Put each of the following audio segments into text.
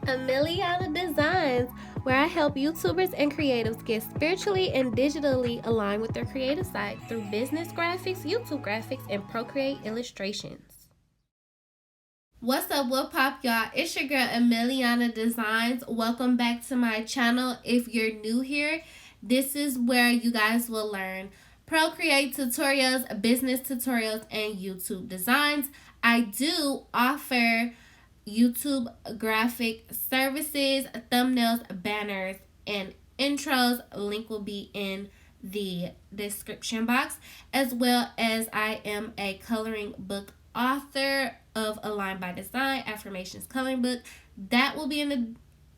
AMilliYona Designs, where I help YouTubers and creatives get spiritually and digitally aligned with their creative side through business graphics, YouTube graphics, and Procreate illustrations. What's up, what pop, y'all? It's your girl AMilliYona Designs. Welcome back to my channel. If you're new here, this is where you guys will learn Procreate tutorials, business tutorials, and YouTube designs. I do offer YouTube graphic services, thumbnails, banners, and intros. Link will be in the description box, as well as I am a coloring book author of Align by Design, Affirmations coloring book. That will be in the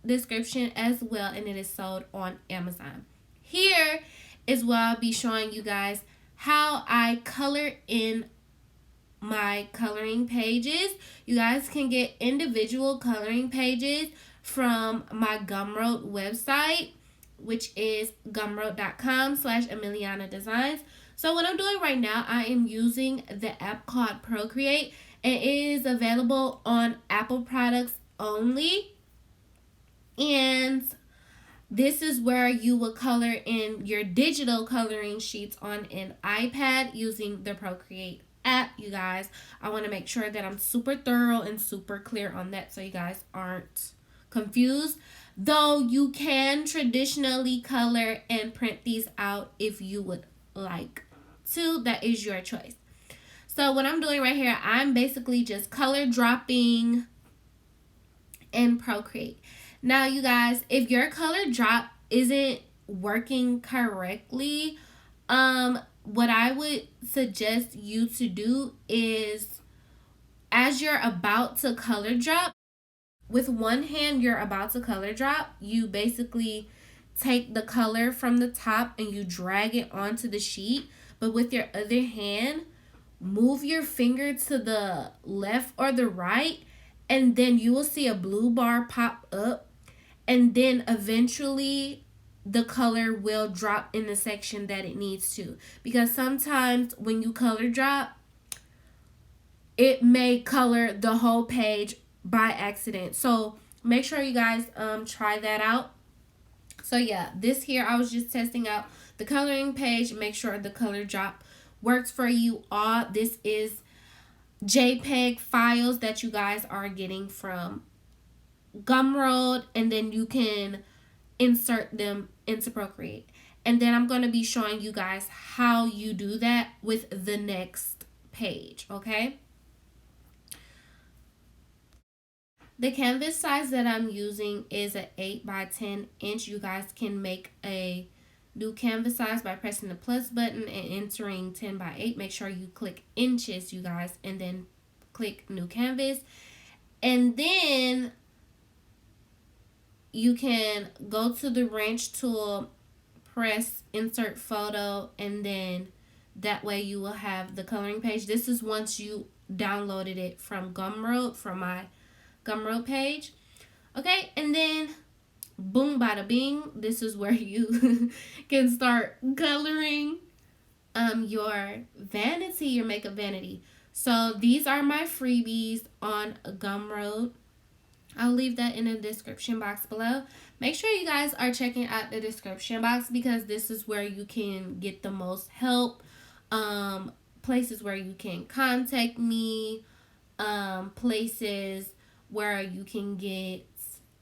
description as well, and it is sold on Amazon. Here is where I'll be showing you guys how I color in my coloring pages. You guys can get individual coloring pages from my Gumroad website, which is gumroad.com/AMilliYona Designs. So what I'm doing right now, I am using the app called Procreate, and it is available on Apple products only. And this is where you will color in your digital coloring sheets on an iPad using the Procreate app. You guys, I want to make sure that I'm super thorough and super clear on that so you guys aren't confused. Though you can traditionally color and print these out if you would like to. That is your choice. So what I'm doing right here, I'm basically just color dropping in Procreate. Now, you guys, if your color drop isn't working correctly, what I would suggest you to do is, as you're about to color drop, with one hand you're about to color drop, you basically take the color from the top and you drag it onto the sheet, but with your other hand, move your finger to the left or the right, and then you will see a blue bar pop up, and then eventually the color will drop in the section that it needs to. Because sometimes when you color drop, it may color the whole page by accident. So make sure you guys try that out. So yeah, this here, I was just testing out the coloring page. Make sure the color drop works for you all. This is JPEG files that you guys are getting from Gumroad, and then you can insert them into Procreate. And then I'm going to be showing you guys how you do that with the next page, okay? The canvas size that I'm using is an 8 by 10 inch. You guys can make a new canvas size by pressing the plus button and entering 10 by 8. Make sure you click inches, you guys, and then click new canvas. And then you can go to the wrench tool, press insert photo, and then that way you will have the coloring page. This is once you downloaded it from Gumroad, from my Gumroad page. Okay, and then boom, bada bing, this is where you can start coloring your vanity, your makeup vanity. So these are my freebies on Gumroad. I'll leave that in the description box below. Make sure you guys are checking out the description box because this is where you can get the most help. Places where you can contact me. Places where you can get,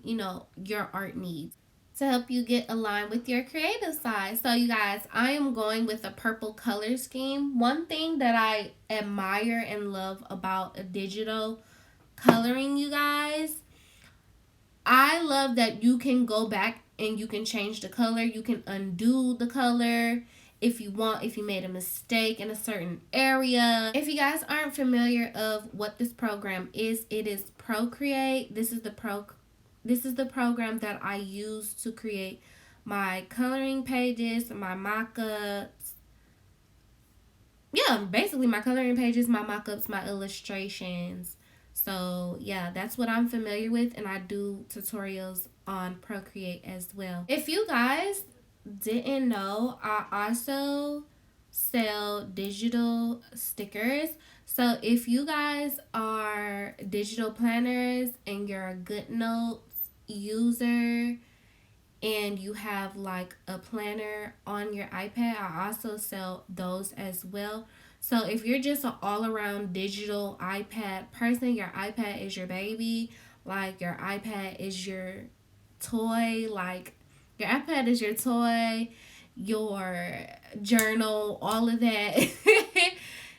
you know, your art needs to help you get aligned with your creative side. So you guys, I am going with a purple color scheme. One thing that I admire and love about a digital coloring, you guys, I love that you can go back and you can change the color. You can undo the color if you want, if you made a mistake in a certain area. If you guys aren't familiar of what this program is, it is Procreate. This is the program that I use to create my coloring pages, my mock-ups. Yeah, basically my coloring pages, my mock-ups, my illustrations. So yeah, that's what I'm familiar with, and I do tutorials on Procreate as well. If you guys didn't know, I also sell digital stickers. So if you guys are digital planners and you're a GoodNotes user and you have like a planner on your iPad, I also sell those as well. So if you're just an all-around digital iPad person, your iPad is your baby, like your iPad is your toy, like your iPad is your toy, your journal, all of that.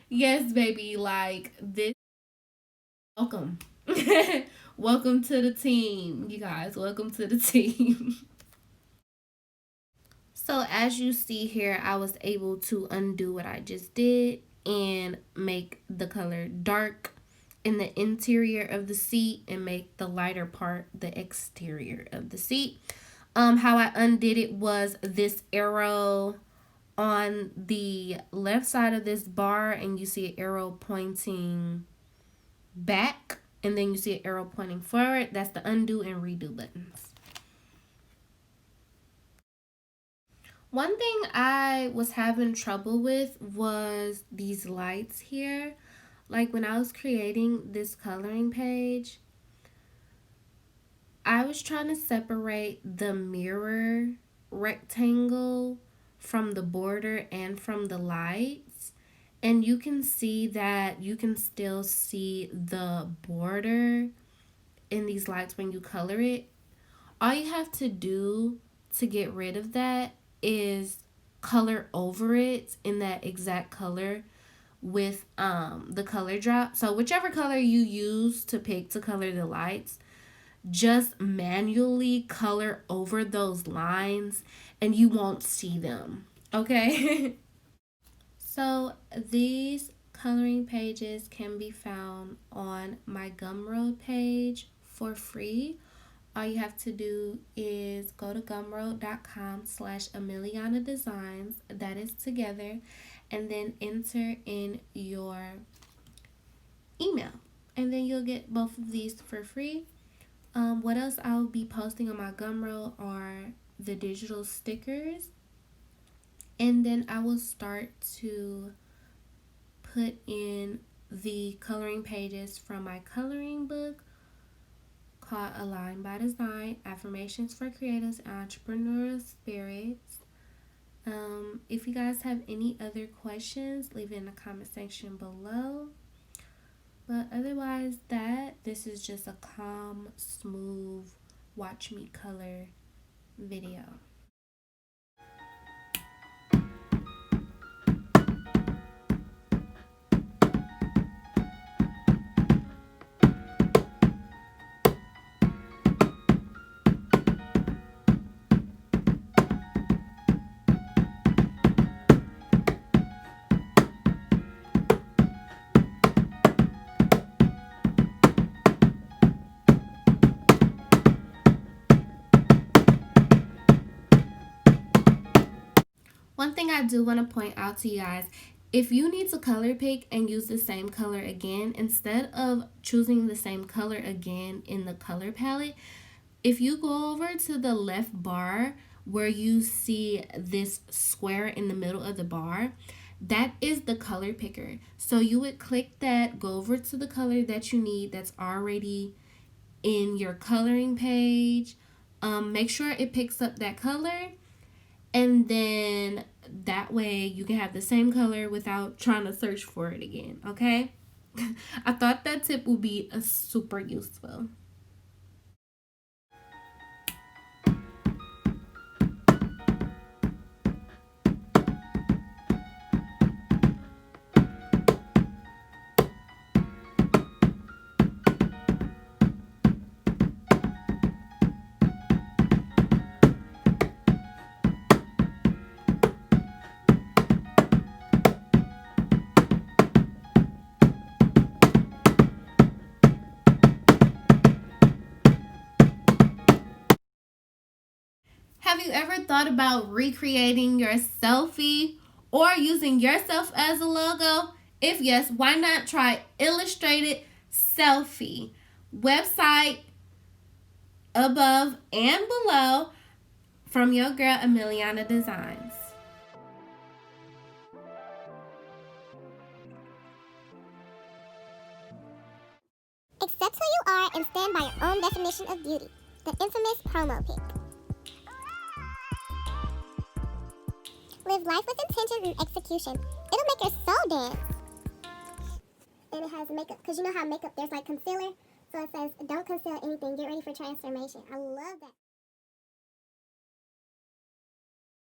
Yes, baby, like this. Welcome. Welcome to the team, you guys. Welcome to the team. So as you see here, I was able to undo what I just did and make the color dark in the interior of the seat and make the lighter part the exterior of the seat. How I undid it was this arrow on the left side of this bar, and you see an arrow pointing back, and then you see an arrow pointing forward. That's the undo and redo buttons. One thing I was having trouble with was these lights here. Like when I was creating this coloring page, I was trying to separate the mirror rectangle from the border and from the lights. And you can see that you can still see the border in these lights when you color it. All you have to do to get rid of that is color over it in that exact color with the color drop. So whichever color you use to pick to color the lights, just manually color over those lines and you won't see them. Okay? So these coloring pages can be found on my Gumroad page for free. All you have to do is go to gumroad.com/AMilliYona designs, that is together, and then enter in your email. And then you'll get both of these for free. What else I'll be posting on my Gumroad are the digital stickers. And then I will start to put in the coloring pages from my coloring book called Align by Design, Affirmations for Creatives and Entrepreneurial Spirits. If you guys have any other questions, leave it in the comment section below. But otherwise, this is just a calm, smooth, watch me color video. One thing I do want to point out to you guys, if you need to color pick and use the same color again, instead of choosing the same color again in the color palette, if you go over to the left bar where you see this square in the middle of the bar, that is the color picker. So you would click that, go over to the color that you need that's already in your coloring page. Make sure it picks up that color, and then that way you can have the same color without trying to search for it again, okay? I thought that tip would be super useful. Have you ever thought about recreating your selfie or using yourself as a logo? If yes, why not try Illustrated Selfie? Website above and below from your girl AMilliYona Designs. Accept who you are and stand by your own definition of beauty. The infamous promo pic. Live life with intention and execution. It'll make your soul dance. And it has makeup, because you know how makeup, there's like concealer. So it says, don't conceal anything. Get ready for transformation. I love that.